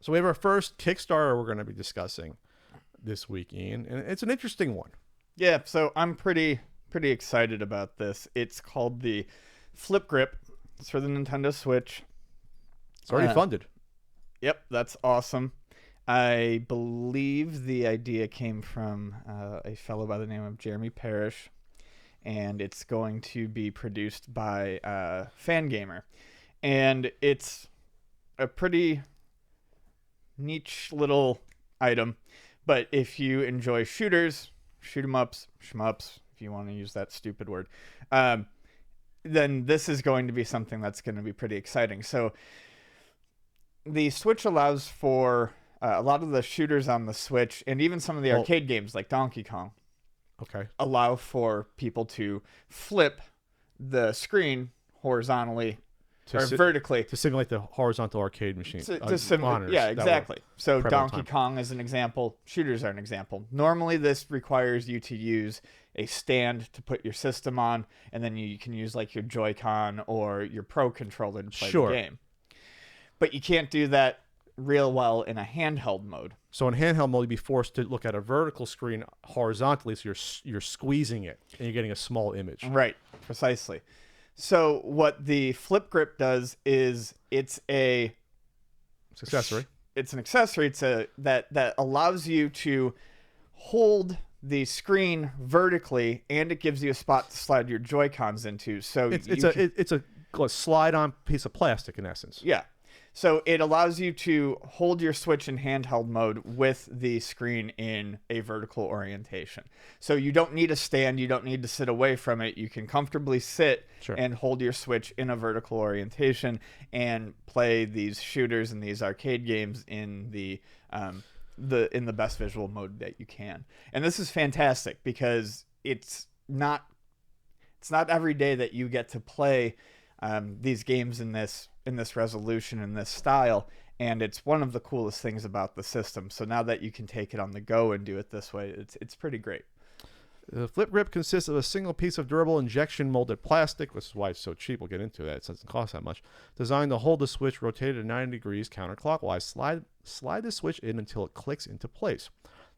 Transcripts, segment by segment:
So we have our first Kickstarter we're going to be discussing this week, Ian, and it's an interesting one. Yeah, so I'm pretty excited about this. It's called the Flip Grip. It's for the Nintendo Switch. It's already funded. Yep, that's awesome. I believe the idea came from a fellow by the name of Jeremy Parrish, and it's going to be produced by Fangamer. And it's a pretty niche little item, but if you enjoy shooters, shoot 'em ups, shmups, if you want to use that stupid word, then this is going to be something that's going to be pretty exciting. So the Switch allows for a lot of the shooters on the Switch, and even some of the arcade games like Donkey Kong, allow for people to flip the screen horizontally or vertically to simulate the horizontal arcade machine. Yeah, exactly. So Donkey Kong is an example. Shooters are an example. Normally, this requires you to use a stand to put your system on, and then you can use like your Joy-Con or your Pro controller to play the game. But you can't do that real well in a handheld mode. So in handheld mode, you'd be forced to look at a vertical screen horizontally, so you're squeezing it, and you're getting a small image. Right, precisely. So what the Flip Grip does is it's an accessory. It's that allows you to hold the screen vertically, and it gives you a spot to slide your Joy-Cons into. So it's a slide-on piece of plastic in essence. Yeah. So it allows you to hold your Switch in handheld mode with the screen in a vertical orientation. So you don't need a stand. You don't need to sit away from it. You can comfortably sit and hold your Switch in a vertical orientation and play these shooters and these arcade games in the best visual mode that you can. And this is fantastic because it's not every day that you get to play these games in this resolution, in this style, and it's one of the coolest things about the system. So now that you can take it on the go and do it this way, it's pretty great. The Flip Grip consists of a single piece of durable injection molded plastic, which is why it's so cheap. We'll get into that. It doesn't cost that much. Designed to hold the Switch rotated at 90 degrees counterclockwise. Slide the Switch in until it clicks into place.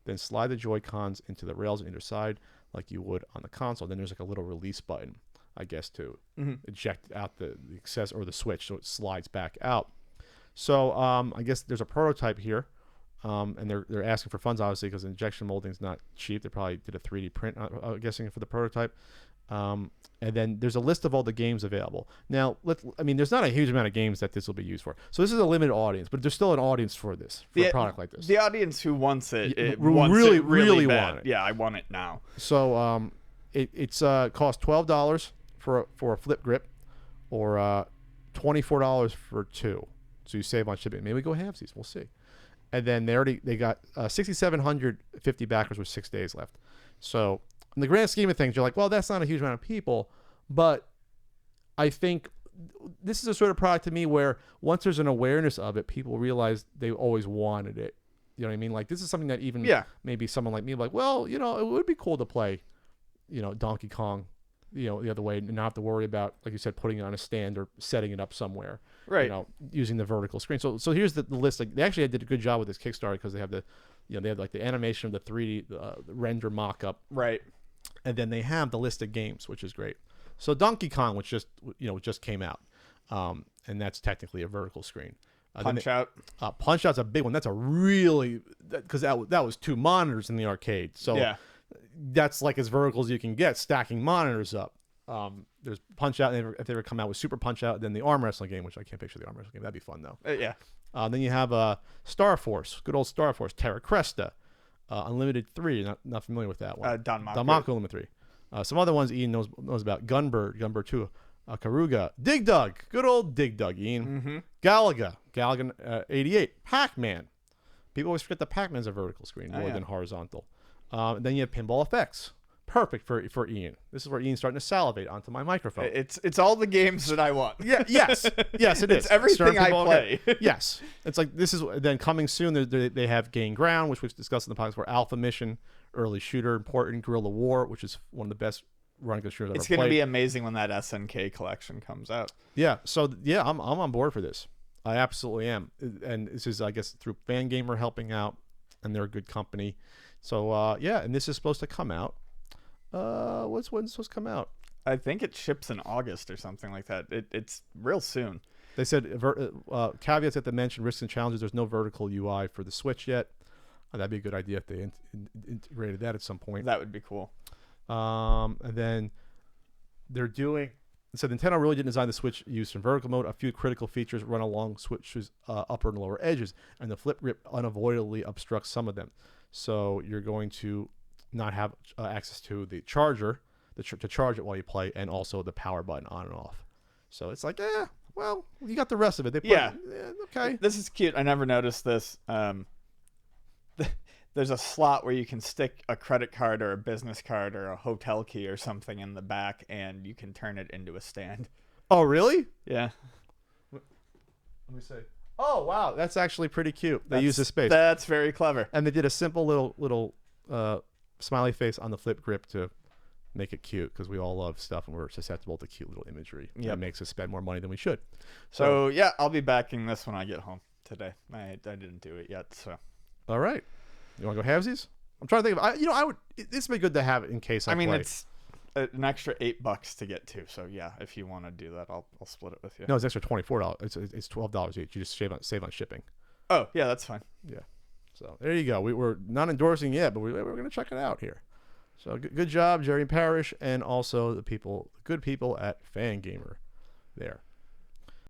Then slide the Joy-Cons into the rails on either side like you would on the console. Then there's like a little release button, I guess, to eject out the access or the Switch so it slides back out. So I guess there's a prototype here, and they're asking for funds, obviously, because injection molding is not cheap. They probably did a 3D print, I'm guessing, for the prototype. And then there's a list of all the games available. Now, there's not a huge amount of games that this will be used for. So this is a limited audience, but there's still an audience for this, for a product like this. The audience who wants it, really bad. want it. Yeah, I want it now. So it's cost $12 for a Flip Grip, or $24 for two. So you save on shipping. Maybe we go halvesies. We'll see. And then they got 6,750 backers with 6 days left. So in the grand scheme of things, you're like, well, that's not a huge amount of people, but I think this is a sort of product to me where once there's an awareness of it, people realize they always wanted it. You know what I mean? Like, this is something that even maybe someone like me, like, well, it would be cool to play, Donkey Kong, the other way, and not have to worry about, like you said, putting it on a stand or setting it up somewhere, right? Using the vertical screen. So here's the list. Like, they actually did a good job with this Kickstarter because they have they have like the animation of the 3D the render mock-up, right? And then they have the list of games, which is great. So Donkey Kong, which just came out, and that's technically a vertical screen. Punch-Out! Punch-Out's a big one. That's a really, because that was 2 monitors in the arcade. So that's like as vertical as you can get, stacking monitors up. There's Punch-Out, and if they ever come out with Super Punch-Out, then the arm wrestling game, which I can't picture the arm wrestling game. That'd be fun though. Then you have Star Force, good old Star Force, Terra Cresta, Unlimited 3. Not familiar with that one. Danmaku Unlimited 3. Some other ones Ian knows about: Gunbird 2, Karuga, Dig Dug, good old Dig Dug, Ian. Galaga 88, Pac-Man. People always forget that Pac-Man's a vertical screen more than horizontal. Then you have Pinball Effects. Perfect for Ian. This is where Ian's starting to salivate onto my microphone. It's all the games that I want. Yes, it is. It's everything I play. Yes. It's like, this is then coming soon. They have Gain Ground, which we've discussed in the podcast, for Alpha Mission, early shooter, important, Guerrilla War, which is one of the best run shooters I've ever played. It's going to be amazing when that SNK collection comes out. Yeah. So I'm on board for this. I absolutely am, and this is, I guess, through Fangamer helping out, and they're a good company. So yeah, and this is supposed to come out. When's it supposed to come out? I think it ships in August or something like that. It's real soon. They said caveats at the mention risks and challenges. There's no vertical UI for the Switch yet. That'd be a good idea if they integrated that at some point. That would be cool. And then they're doing. So Nintendo really didn't design the Switch used in vertical mode. A few critical features run along Switch's upper and lower edges, and the flip grip unavoidably obstructs some of them. So you're going to not have access to the charger to charge it while you play, and also the power button on and off. So it's like, well, you got the rest of it. Okay. This is cute. I never noticed this. There's a slot where you can stick a credit card or a business card or a hotel key or something in the back, and you can turn it into a stand. Oh, really? Yeah. Let me see. Oh, wow. That's actually pretty cute. They use the space. That's very clever. And they did a simple little smiley face on the flip grip to make it cute, because we all love stuff and we're susceptible to cute little imagery. That makes us spend more money than we should. So yeah, I'll be backing this when I get home today. I didn't do it yet, so. All right. You want to go halvesies? I'm trying to think of. I would. This would be good to have in case I play. It's an extra $8 to get to. So yeah, if you want to do that, I'll split it with you. No, it's extra $24. It's $12 each. You just save on shipping. Oh yeah, that's fine. Yeah. So there you go. We're not endorsing yet, but we're going to check it out here. So good job, Jerry Parrish, and also the good people at Fangamer there.